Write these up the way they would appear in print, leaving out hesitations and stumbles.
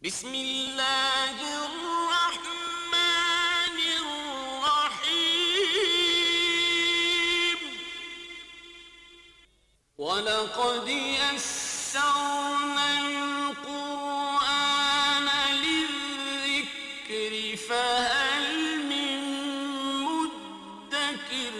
بسم اللہ الرحمن الرحیم وَلَقَدْ يَسَّرْنَا الْقُرْآنَ لِلذِّكْرِ فَهَلْ مِن مُدَّكِرٍ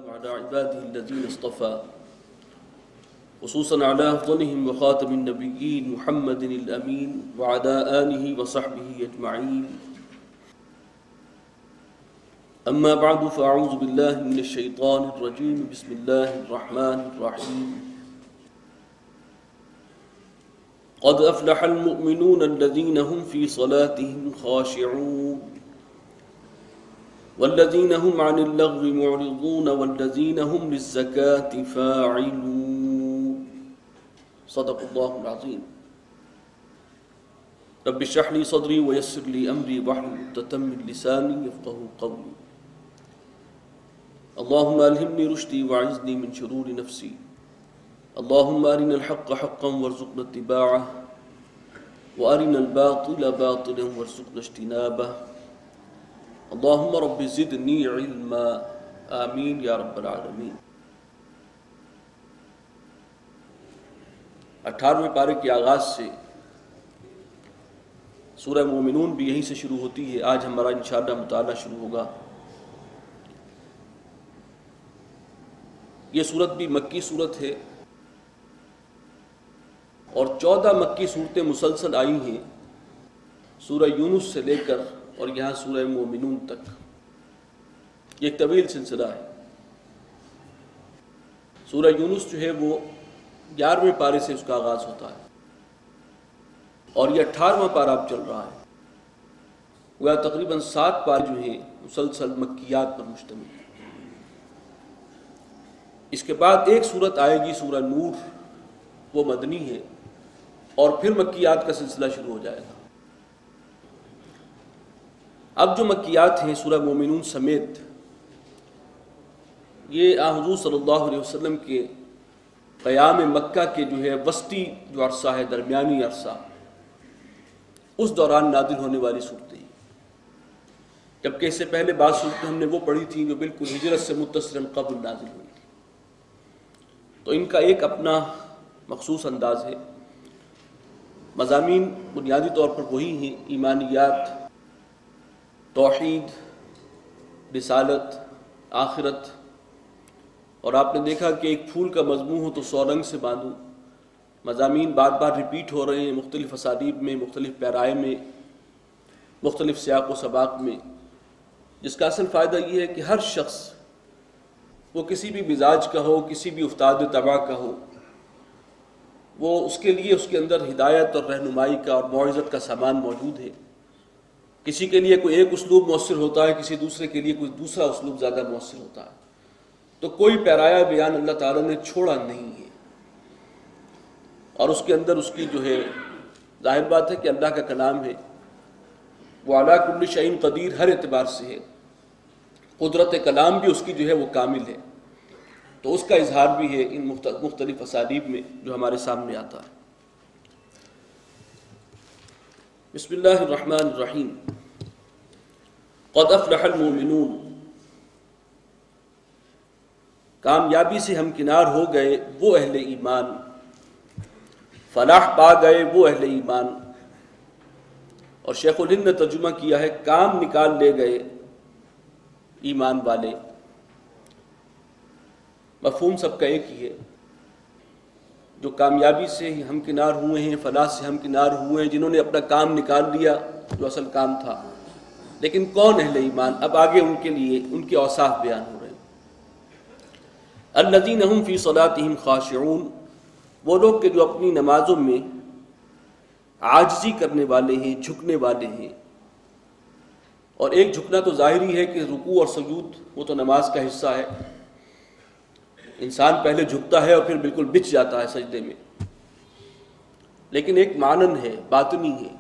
وعلى عباده الذين اصطفى خصوصا على أفضلهم وخاتم النبيين محمد الأمين وعلى آله وصحبه أجمعين أما بعد فأعوذ بالله من الشيطان الرجيم بسم الله الرحمن الرحيم قد أفلح المؤمنون الذين هم في صلاتهم خاشعون والذين هم عن اللغو معرضون والذين هم للزكاة فاعلون صدق الله العظيم رب اشرح لي صدري ويسر لي أمري واحلل عقدة من لساني يفقهوا قولي اللهم ألهمني رشدي وأعذني من شرور نفسي اللهم أرنا الحق حقا وارزقنا اتباعه وأرنا الباطل باطلا وارزقنا اجتنابه اللہم رب زدنی علما آمین یا رب العالمین۔ 18ویں پارے کے آغاز سے سورہ مومنون بھی یہیں سے شروع ہوتی ہے۔ آج ہمارا انشاءاللہ مطالعہ شروع ہوگا۔ یہ سورت بھی مکی سورت ہے اور 14 مکی صورتیں مسلسل آئی ہیں، سورہ یونس سے لے کر اور یہاں سورہ مومنون تک۔ یہ ایک طویل سلسلہ ہے۔ سورہ یونس جو ہے وہ 11ویں پارے سے اس کا آغاز ہوتا ہے اور یہ 18واں پارہ اب چل رہا ہے۔ وہ تقریباً 7 پارے جو ہیں مسلسل مکیات پر مشتمل ہیں۔ اس کے بعد ایک سورت آئے گی سورہ نور، وہ مدنی ہے، اور پھر مکیات کا سلسلہ شروع ہو جائے گا۔ اب جو مکیات ہیں سورہ مومنون سمیت، یہ حضور صلی اللہ علیہ وسلم کے قیام مکہ کے جو ہے وسطی جو عرصہ ہے، درمیانی عرصہ، اس دوران نازل ہونے والی صورتیں ہیں، جبکہ اس سے پہلے بعض صورتیں ہم نے وہ پڑھی تھیں جو بالکل ہجرت سے متصلاً قبل نازل ہوئی تھی۔ تو ان کا ایک اپنا مخصوص انداز ہے۔ مضامین بنیادی طور پر وہی ہیں، ایمانیات، توحید، رسالت، آخرت، اور آپ نے دیکھا کہ ایک پھول کا مضمون ہو تو 100 رنگ سے باندھو۔ مضامین بار بار ریپیٹ ہو رہے ہیں، مختلف اسالیب میں، مختلف پیرائے میں، مختلف سیاق و سباق میں، جس کا اصل فائدہ یہ ہے کہ ہر شخص، وہ کسی بھی مزاج کا ہو، کسی بھی افتاد طبع کا ہو، وہ اس کے لیے اس کے اندر ہدایت اور رہنمائی کا اور موعظت کا سامان موجود ہے۔ کسی کے لیے کوئی ایک اسلوب مؤثر ہوتا ہے، کسی دوسرے کے لیے کوئی دوسرا اسلوب زیادہ مؤثر ہوتا ہے، تو کوئی پیرایا بیان اللہ تعالیٰ نے چھوڑا نہیں ہے۔ اور اس کے اندر اس کی جو ہے ظاہر بات ہے کہ اللہ کا کلام ہے، وہ علی کل شیء قدیر، ہر اعتبار سے ہے، قدرت کلام بھی اس کی جو ہے وہ کامل ہے، تو اس کا اظہار بھی ہے ان مختلف اسالیب میں جو ہمارے سامنے آتا ہے۔ بسم اللہ الرحمن الرحیم۔ قد افلح المؤمنون، کامیابی سے ہمکنار ہو گئے وہ اہل ایمان، فلاح پا گئے وہ اہل ایمان، اور شیخ الہند نے ترجمہ کیا ہے کام نکال لے گئے ایمان والے۔ مفہوم سب کا ایک ہی ہے، جو کامیابی سے ہمکنار ہوئے ہیں، فلاح سے ہمکنار ہوئے ہیں، جنہوں نے اپنا کام نکال لیا جو اصل کام تھا۔ لیکن کون اہل ایمان؟ اب آگے ان کے لیے ان کے اوصاف بیان ہو رہے ہیں۔ الذین هم فی صلاتهم خاشعون، وہ لوگ کہ جو اپنی نمازوں میں عاجزی کرنے والے ہیں، جھکنے والے ہیں۔ اور ایک جھکنا تو ظاہری ہے کہ رکوع اور سجود وہ تو نماز کا حصہ ہے، انسان پہلے جھکتا ہے اور پھر بالکل بچ جاتا ہے سجدے میں، لیکن ایک معنن ہے، باطنی ہے،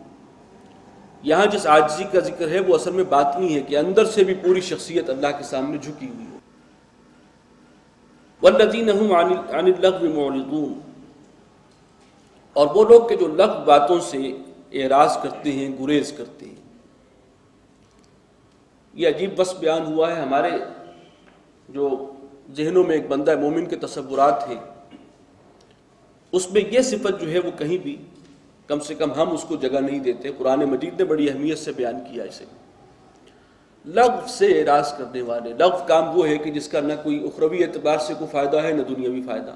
یہاں جس عاجزی کا ذکر ہے وہ اصل میں باطنی ہے کہ اندر سے بھی پوری شخصیت اللہ کے سامنے جھکی ہوئی ہو. والذین هم عن اللغو معرضون، اور وہ لوگ کہ جو لغو باتوں سے اعراض کرتے ہیں، گریز کرتے ہیں. یہ عجیب وصف بیان ہوا ہے. ہمارے جو ذہنوں میں ایک بندہ مومن کے تصورات ہیں، اس میں یہ صفت جو ہے وہ کہیں بھی کم سے کم ہم اس کو جگہ نہیں دیتے. قرآن مجید نے بڑی اہمیت سے بیان کیا اسے. لغو سے اعراض کرنے والے، لغو کام وہ ہے کہ جس کا نہ کوئی اخروی اعتبار سے کوئی فائدہ ہے نہ دنیاوی فائدہ.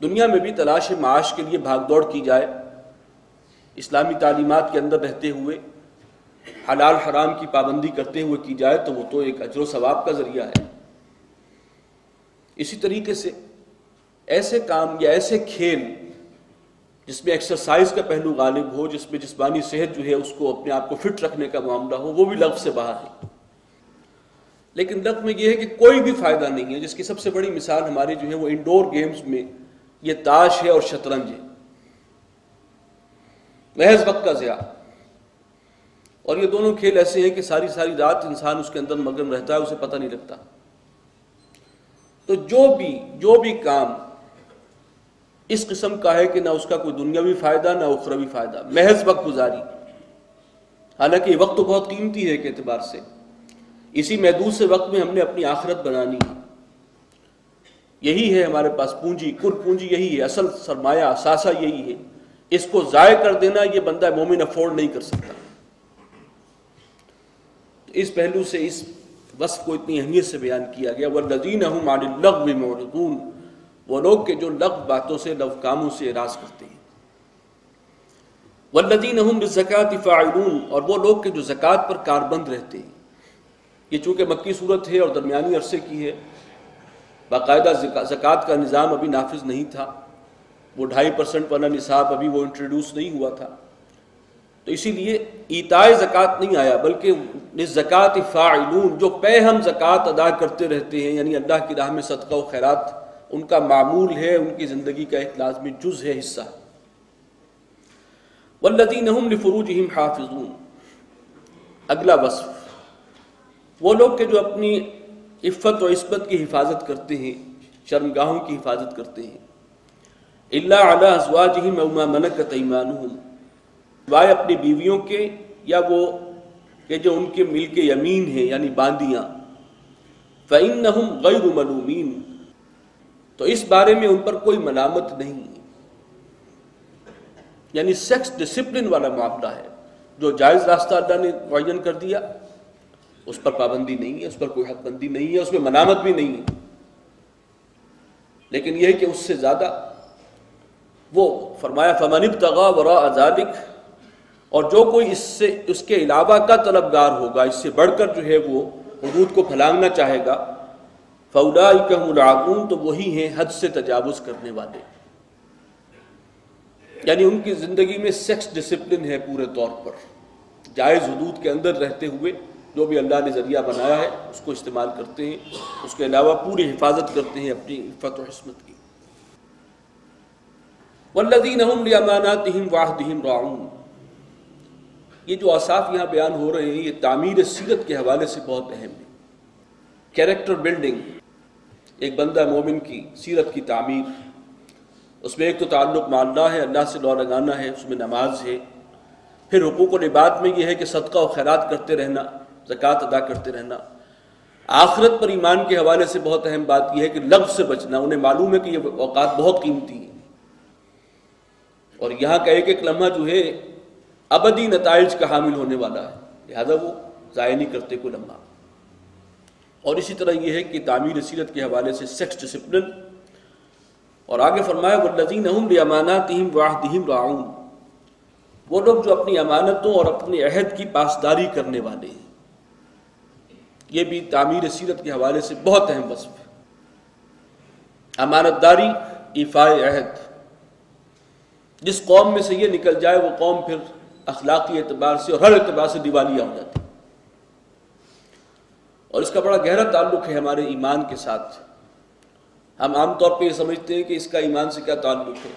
دنیا میں بھی تلاش معاش کے لیے بھاگ دوڑ کی جائے، اسلامی تعلیمات کے اندر رہتے ہوئے حلال حرام کی پابندی کرتے ہوئے کی جائے تو وہ تو ایک اجر و ثواب کا ذریعہ ہے. اسی طریقے سے ایسے کام یا ایسے کھیل جس میں ایکسرسائز کا پہلو غالب ہو، جس میں جسمانی صحت جو ہے اس کو اپنے آپ کو فٹ رکھنے کا معاملہ ہو، وہ بھی لغو سے باہر ہے. لیکن لغو میں یہ ہے کہ کوئی بھی فائدہ نہیں ہے، جس کی سب سے بڑی مثال ہماری جو ہے وہ انڈور گیمز میں یہ تاش ہے اور شطرنج ہے. محض وقت کا ضیاع. اور یہ دونوں کھیل ایسے ہیں کہ ساری ساری رات انسان اس کے اندر مگن رہتا ہے، اسے پتہ نہیں لگتا. تو جو بھی کام اس قسم کا ہے کہ نہ اس کا کوئی دنیاوی فائدہ نہ اخروی فائدہ، محض وقت گزاری، حالانکہ یہ وقت تو بہت قیمتی ہے ایک اعتبار سے. اسی محدود سے وقت میں ہم نے اپنی آخرت بنانی ہے. یہی ہے ہمارے پاس پونجی، کل پونجی یہی ہے، اصل سرمایہ اثاثہ یہی ہے. اس کو ضائع کر دینا یہ بندہ مومن افورڈ نہیں کر سکتا. تو اس پہلو سے اس وصف کو اتنی اہمیت سے بیان کیا گیا. والذین هم عن اللغو معرضون، وہ لوگ کہ جو لغو باتوں سے، لغو کاموں سے اعراض کرتے ہیں. والذین هم بالزکاة فاعلون، اور وہ لوگ کہ جو زکوٰۃ پر کاربند رہتے ہیں. یہ چونکہ مکی صورت ہے اور درمیانی عرصے کی ہے، باقاعدہ زکوٰۃ کا نظام ابھی نافذ نہیں تھا، وہ 2.5% والا نصاب ابھی وہ انٹروڈیوس نہیں ہوا تھا. تو اسی لیے ایتائے زکوٰۃ نہیں آیا، بلکہ للزکاة فاعلون، جو پے ہم زکوٰۃ ادا کرتے رہتے ہیں، یعنی اللہ کی راہ میں صدقہ و خیرات ان کا معمول ہے، ان کی زندگی کا ایک لازمی جز ہے، حصہ. والذین هم لفروجہم حافظون، اگلا وصف وہ لوگ کہ جو اپنی عفت و عصمت کی حفاظت کرتے ہیں، شرمگاہوں کی حفاظت کرتے ہیں. الا علی ازواجہم او ما ملکت ایمانہم، سوائے اپنی بیویوں کے یا وہ کہ جو ان کے ملک یمین ہیں یعنی باندیاں. فإنہم غیر ملومین، تو اس بارے میں ان پر کوئی ملامت نہیں. یعنی سیکس ڈسپلن والا معاملہ ہے. جو جائز راستہ اللہ نے معین کر دیا اس پر پابندی نہیں ہے، اس پر کوئی حد بندی نہیں ہے، اس میں ملامت بھی نہیں ہے. لیکن یہ ہے کہ اس سے زیادہ وہ فرمایا فمن ابتغى وراء ذلك، اور جو کوئی اس کے علاوہ کا طلبگار ہوگا، اس سے بڑھ کر جو ہے وہ حدود کو پھلانگنا چاہے گا، فاولئک هم العادون، تو وہی ہیں حد سے تجاوز کرنے والے. یعنی ان کی زندگی میں سیکس ڈسپلن ہے پورے طور پر، جائز حدود کے اندر رہتے ہوئے جو بھی اللہ نے ذریعہ بنایا ہے اس کو استعمال کرتے ہیں، اس کے علاوہ پوری حفاظت کرتے ہیں اپنی عفت و عصمت کی. والذین هم لاماناتہم وعہدہم راعون، یہ جو اوصاف یہاں بیان ہو رہے ہیں یہ تعمیر سیرت کے حوالے سے بہت اہم ہے. کیریکٹر بلڈنگ، ایک بندہ مومن کی سیرت کی تعمیر، اس میں ایک تو تعلق مع اللہ ہے، اللہ سے لو لگانا ہے، اس میں نماز ہے. پھر حقوق العباد میں یہ ہے کہ صدقہ و خیرات کرتے رہنا، زکوٰۃ ادا کرتے رہنا. آخرت پر ایمان کے حوالے سے بہت اہم بات یہ ہے کہ لغو سے بچنا. انہیں معلوم ہے کہ یہ اوقات بہت قیمتی ہیں اور یہاں کا ایک ایک لمحہ جو ہے ابدی نتائج کا حامل ہونے والا ہے، لہذا وہ ضائع نہیں کرتے کوئی لمحہ. اور اسی طرح یہ ہے کہ تعمیر سیرت کے حوالے سے سیکس ڈسپلن. اور آگے فرمایا والذین هم لاماناتہم وعہدہم راعون، وہ لوگ جو اپنی امانتوں اور اپنے عہد کی پاسداری کرنے والے ہیں. یہ بھی تعمیر سیرت کے حوالے سے بہت اہم وصف ہے. امانت داری، ایفائے عہد. جس قوم میں سے یہ نکل جائے وہ قوم پھر اخلاقی اعتبار سے اور ہر اعتبار سے دیوالیہ ہو جاتی. اور اس کا بڑا گہرا تعلق ہے ہمارے ایمان کے ساتھ. ہم عام طور پہ یہ سمجھتے ہیں کہ اس کا ایمان سے کیا تعلق ہے.